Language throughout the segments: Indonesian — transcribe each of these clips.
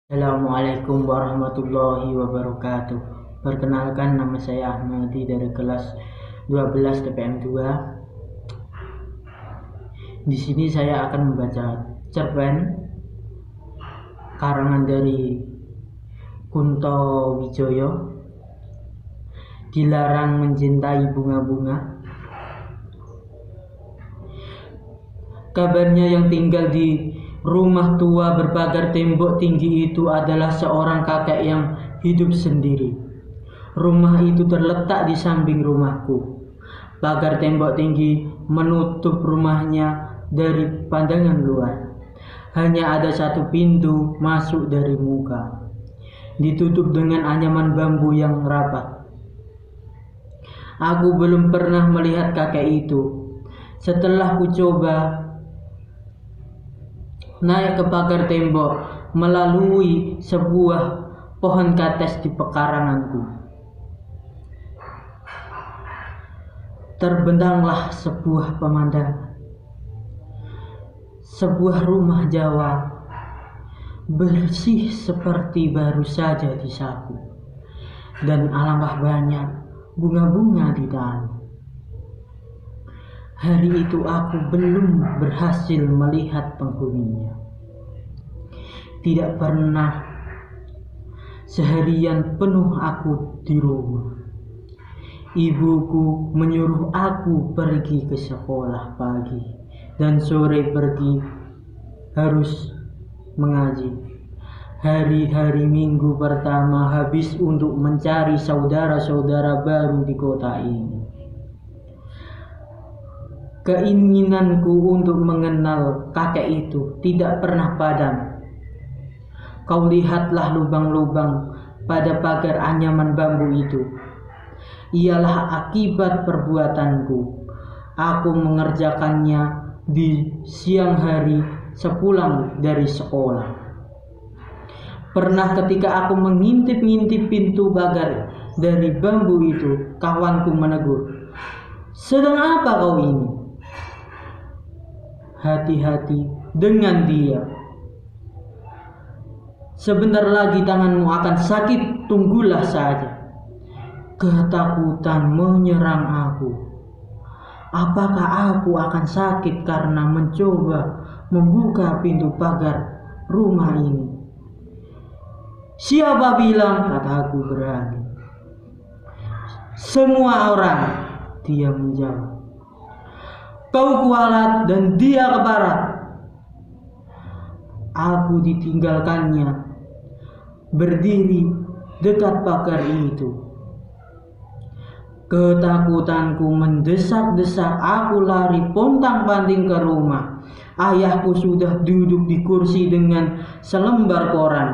Assalamualaikum warahmatullahi wabarakatuh. Perkenalkan, nama saya Ahmadi dari kelas 12 TPM 2. Di sini saya akan membaca cerpen karangan dari Kunto Wijoyo, Dilarang Mencintai Bunga-Bunga. Kabarnya yang tinggal di rumah tua berpagar tembok tinggi itu adalah seorang kakek yang hidup sendiri. Rumah itu terletak di samping rumahku. Pagar tembok tinggi menutup rumahnya dari pandangan luar. Hanya ada satu pintu masuk dari muka, ditutup dengan anyaman bambu yang rapat. Aku belum pernah melihat kakek itu. Setelah ku coba naik ke pagar tembok melalui sebuah pohon kates di pekaranganku, terbentanglah sebuah pemandangan. Sebuah rumah Jawa bersih seperti baru saja disapu, dan alangkah banyak bunga-bunga di tanah. Hari itu aku belum berhasil melihat penghuninya. Tidak pernah seharian penuh aku di rumah. Ibuku menyuruh aku pergi ke sekolah pagi dan sore harus mengaji. Hari-hari minggu pertama habis untuk mencari saudara-saudara baru di kota ini. Keinginanku untuk mengenal kakek itu tidak pernah padam. Kau lihatlah lubang-lubang pada pagar anyaman bambu itu. Ialah akibat perbuatanku. Aku mengerjakannya di siang hari sepulang dari sekolah. Pernah ketika aku mengintip-ngintip pintu pagar dari bambu itu, kawanku menegur, "Sedang apa kau ini? Hati-hati dengan dia. Sebentar lagi tanganmu akan sakit, tunggulah saja." Ketakutan menyerang aku. Apakah aku akan sakit karena mencoba membuka pintu pagar rumah ini? "Siapa bilang?" kataku berani. "Semua orang," dia menjawab. "Kau kualat dan dia keparat." Aku ditinggalkannya berdiri dekat pagar itu. Ketakutanku mendesak-desak. Aku lari pontang-panting ke rumah. Ayahku sudah duduk di kursi dengan selembar koran.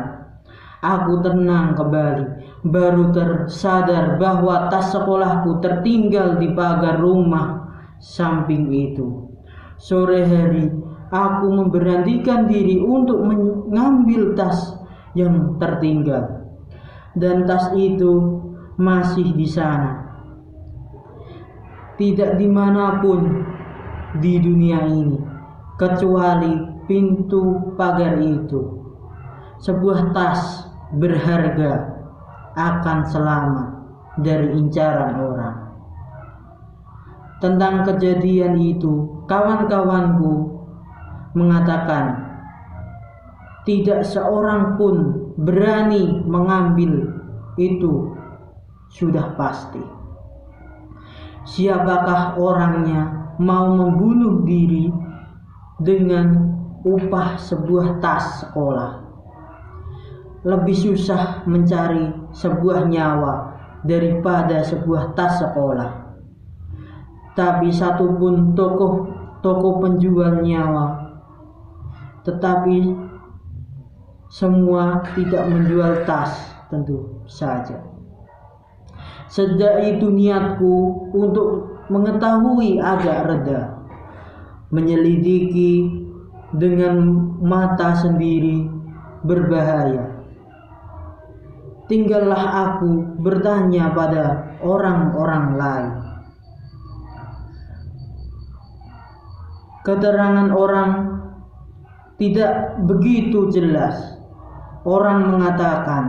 Aku tenang kembali, baru tersadar bahwa tas sekolahku tertinggal di pagar rumah samping itu. Sore hari, aku memberanikan diri untuk mengambil tas yang tertinggal, dan tas itu masih di sana. Tidak dimanapun di dunia ini, kecuali pintu pagar itu. Sebuah tas berharga akan selamat dari incaran orang. Tentang kejadian itu, kawan-kawanku mengatakan tidak seorang pun berani mengambil itu. Sudah pasti. Siapakah orangnya mau membunuh diri dengan upah sebuah tas sekolah? Lebih susah mencari sebuah nyawa daripada sebuah tas sekolah. Tapi satupun toko penjual nyawa, tetapi semua tidak menjual tas, tentu saja. Sejak itu niatku untuk mengetahui agak reda. Menyelidiki dengan mata sendiri berbahaya. Tinggallah aku bertanya pada orang-orang lain. Keterangan orang tidak begitu jelas. Orang mengatakan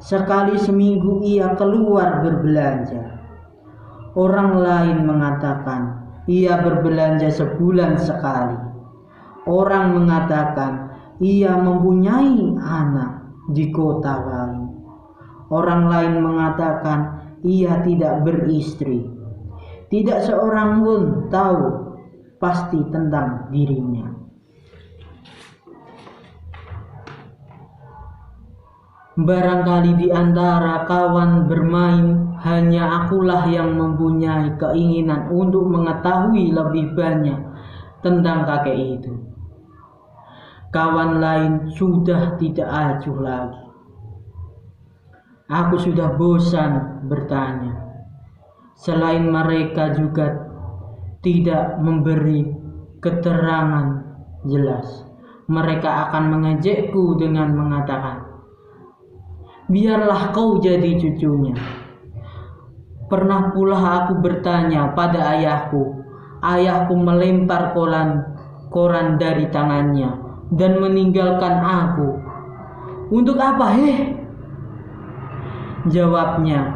sekali seminggu ia keluar berbelanja. Orang lain mengatakan ia berbelanja sebulan sekali. Orang mengatakan ia mempunyai anak di kota lain. Orang lain mengatakan ia tidak beristri. Tidak seorang pun tahu pasti tentang dirinya. Barangkali di antara kawan bermain hanya akulah yang mempunyai keinginan untuk mengetahui lebih banyak tentang kakek itu. Kawan lain sudah tidak acuh lagi. Aku sudah bosan bertanya. Selain mereka juga tidak memberi keterangan jelas. Mereka akan mengejekku dengan mengatakan, biarlah kau jadi cucunya. Pernah pula aku bertanya pada ayahku. Ayahku melempar koran dari tangannya dan meninggalkan aku. Untuk apa, Jawabnya,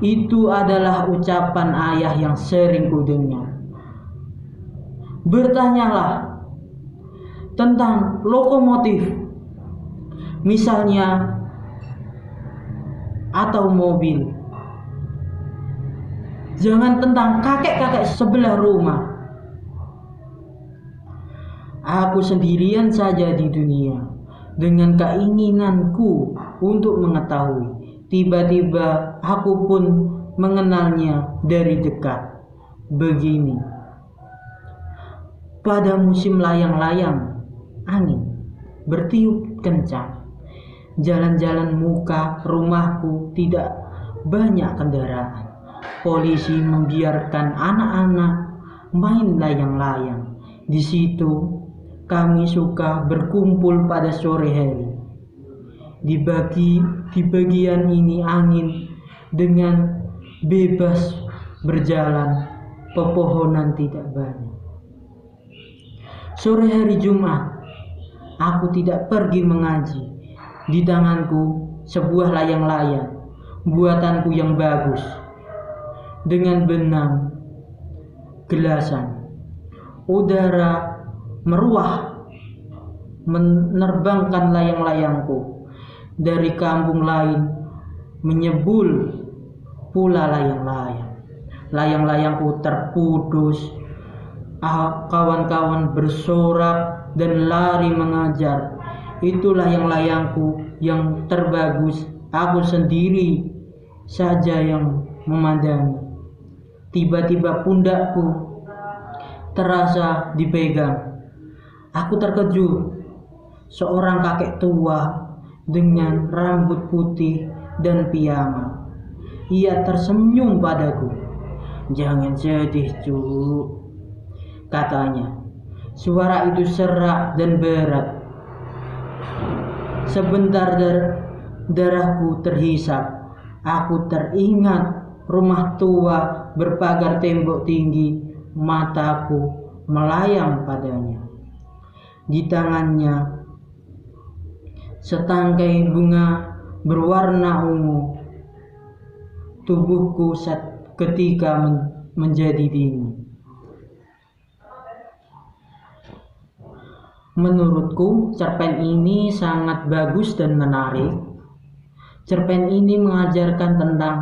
itu adalah ucapan ayah yang sering kudengar. Bertanyalah tentang lokomotif, misalnya, atau mobil. Jangan tentang kakek-kakek sebelah rumah. Aku sendirian saja di dunia dengan keinginanku untuk mengetahui. Tiba-tiba aku pun mengenalnya dari dekat. Begini. Pada musim layang-layang, angin bertiup kencang. Jalan-jalan muka rumahku tidak banyak kendaraan. Polisi membiarkan anak-anak main layang-layang. Di situ kami suka berkumpul pada sore hari. Di bagian ini angin dengan bebas berjalan, pepohonan tidak banyak. Sore hari Jumat, aku tidak pergi mengaji. Di tanganku sebuah layang-layang buatanku yang bagus dengan benang gelasan. Udara meruah menerbangkan layang-layangku dari kampung lain, menyebul pula layang-layang. Layang-layangku terputus. Kawan-kawan bersorak dan lari mengajar. Itulah layang-layangku yang terbagus. Aku sendiri saja yang memandangi. Tiba-tiba pundakku terasa dipegang. Aku terkejut. Seorang kakek tua dengan rambut putih dan piyama. Ia tersenyum padaku. Jangan sedih, Cuk, katanya. Suara itu serak dan berat. Sebentar darahku terhisap. Aku teringat rumah tua berpagar tembok tinggi. Mataku melayang padanya. Di tangannya setangkai bunga berwarna ungu. Tubuhku ketika menjadi dingin. Menurutku, cerpen ini sangat bagus dan menarik. Cerpen ini mengajarkan tentang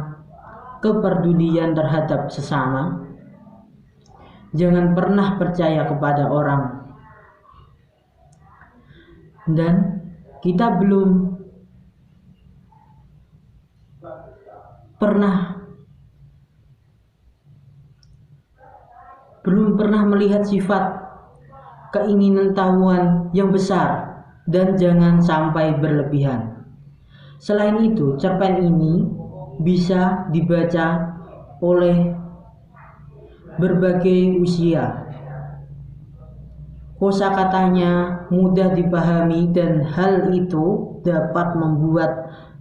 kepedulian terhadap sesama. Jangan pernah percaya kepada orang. Dan kita belum pernah melihat sifat keinginan tahuan yang besar, dan jangan sampai berlebihan. Selain itu, cerpen ini bisa dibaca oleh berbagai usia. Kosakatanya mudah dipahami dan hal itu dapat membuat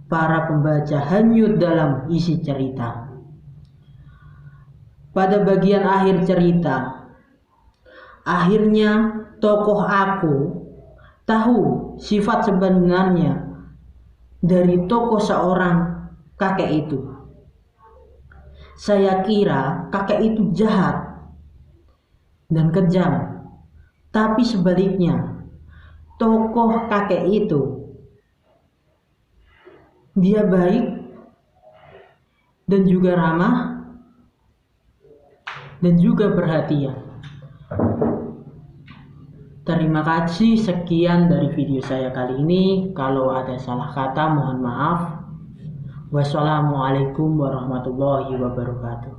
para pembaca hanyut dalam isi cerita. Pada bagian akhir cerita, akhirnya tokoh aku tahu sifat sebenarnya dari tokoh seorang kakek itu. Saya kira kakek itu jahat dan kejam, tapi sebaliknya, tokoh kakek itu dia baik dan juga ramah dan juga perhatian. Terima kasih, sekian dari video saya kali ini. Kalau ada salah kata mohon maaf. Wassalamualaikum warahmatullahi wabarakatuh.